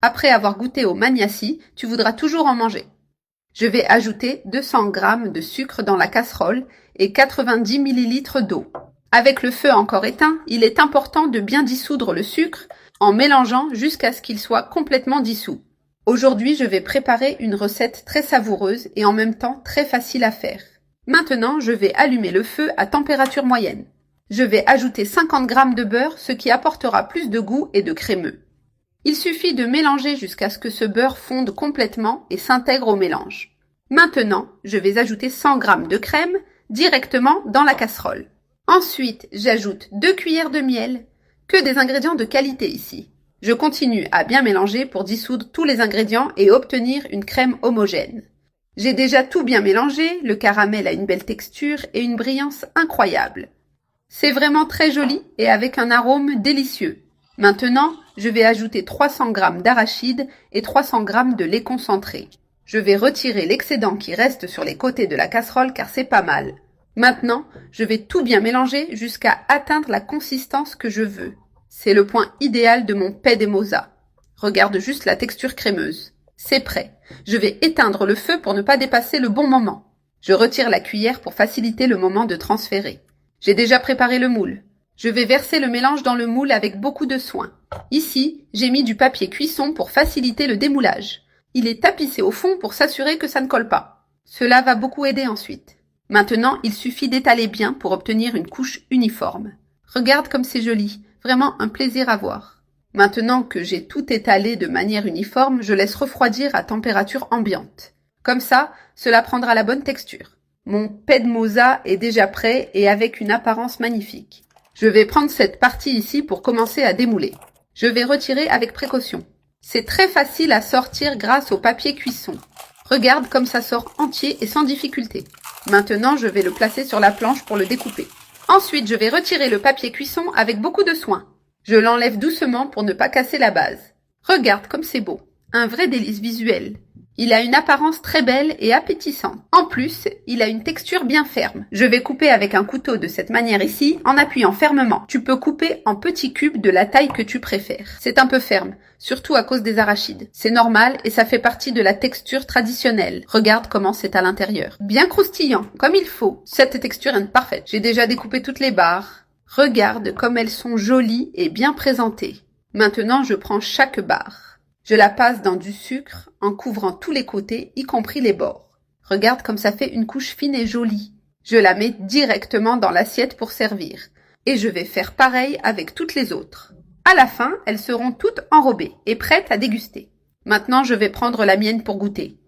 Après avoir goûté au maniaci, tu voudras toujours en manger. Je vais ajouter 200 g de sucre dans la casserole et 90 ml d'eau. Avec le feu encore éteint, il est important de bien dissoudre le sucre en mélangeant jusqu'à ce qu'il soit complètement dissous. Aujourd'hui, je vais préparer une recette très savoureuse et en même temps très facile à faire. Maintenant, je vais allumer le feu à température moyenne. Je vais ajouter 50 g de beurre, ce qui apportera plus de goût et de crémeux. Il suffit de mélanger jusqu'à ce que ce beurre fonde complètement et s'intègre au mélange. Maintenant, je vais ajouter 100 g de crème directement dans la casserole. Ensuite, j'ajoute 2 cuillères de miel, que des ingrédients de qualité ici. Je continue à bien mélanger pour dissoudre tous les ingrédients et obtenir une crème homogène. J'ai déjà tout bien mélangé, le caramel a une belle texture et une brillance incroyable. C'est vraiment très joli et avec un arôme délicieux. Maintenant, je vais ajouter 300 g d'arachide et 300 g de lait concentré. Je vais retirer l'excédent qui reste sur les côtés de la casserole car c'est pas mal. Maintenant, je vais tout bien mélanger jusqu'à atteindre la consistance que je veux. C'est le point idéal de mon pain de moza. Regarde juste la texture crémeuse. C'est prêt. Je vais éteindre le feu pour ne pas dépasser le bon moment. Je retire la cuillère pour faciliter le moment de transférer. J'ai déjà préparé le moule. Je vais verser le mélange dans le moule avec beaucoup de soin. Ici, j'ai mis du papier cuisson pour faciliter le démoulage. Il est tapissé au fond pour s'assurer que ça ne colle pas. Cela va beaucoup aider ensuite. Maintenant, il suffit d'étaler bien pour obtenir une couche uniforme. Regarde comme c'est joli, vraiment un plaisir à voir. Maintenant que j'ai tout étalé de manière uniforme, je laisse refroidir à température ambiante. Comme ça, cela prendra la bonne texture. Mon pain de moza est déjà prêt et avec une apparence magnifique. Je vais prendre cette partie ici pour commencer à démouler. Je vais retirer avec précaution. C'est très facile à sortir grâce au papier cuisson. Regarde comme ça sort entier et sans difficulté. Maintenant, je vais le placer sur la planche pour le découper. Ensuite, je vais retirer le papier cuisson avec beaucoup de soin. Je l'enlève doucement pour ne pas casser la base. Regarde comme c'est beau. Un vrai délice visuel. Il a une apparence très belle et appétissante. En plus, il a une texture bien ferme. Je vais couper avec un couteau de cette manière ici, en appuyant fermement. Tu peux couper en petits cubes de la taille que tu préfères. C'est un peu ferme, surtout à cause des arachides. C'est normal et ça fait partie de la texture traditionnelle. Regarde comment c'est à l'intérieur. Bien croustillant, comme il faut. Cette texture est parfaite. J'ai déjà découpé toutes les barres. Regarde comme elles sont jolies et bien présentées. Maintenant, je prends chaque barre. Je la passe dans du sucre en couvrant tous les côtés, y compris les bords. Regarde comme ça fait une couche fine et jolie. Je la mets directement dans l'assiette pour servir. Et je vais faire pareil avec toutes les autres. À la fin, elles seront toutes enrobées et prêtes à déguster. Maintenant, je vais prendre la mienne pour goûter.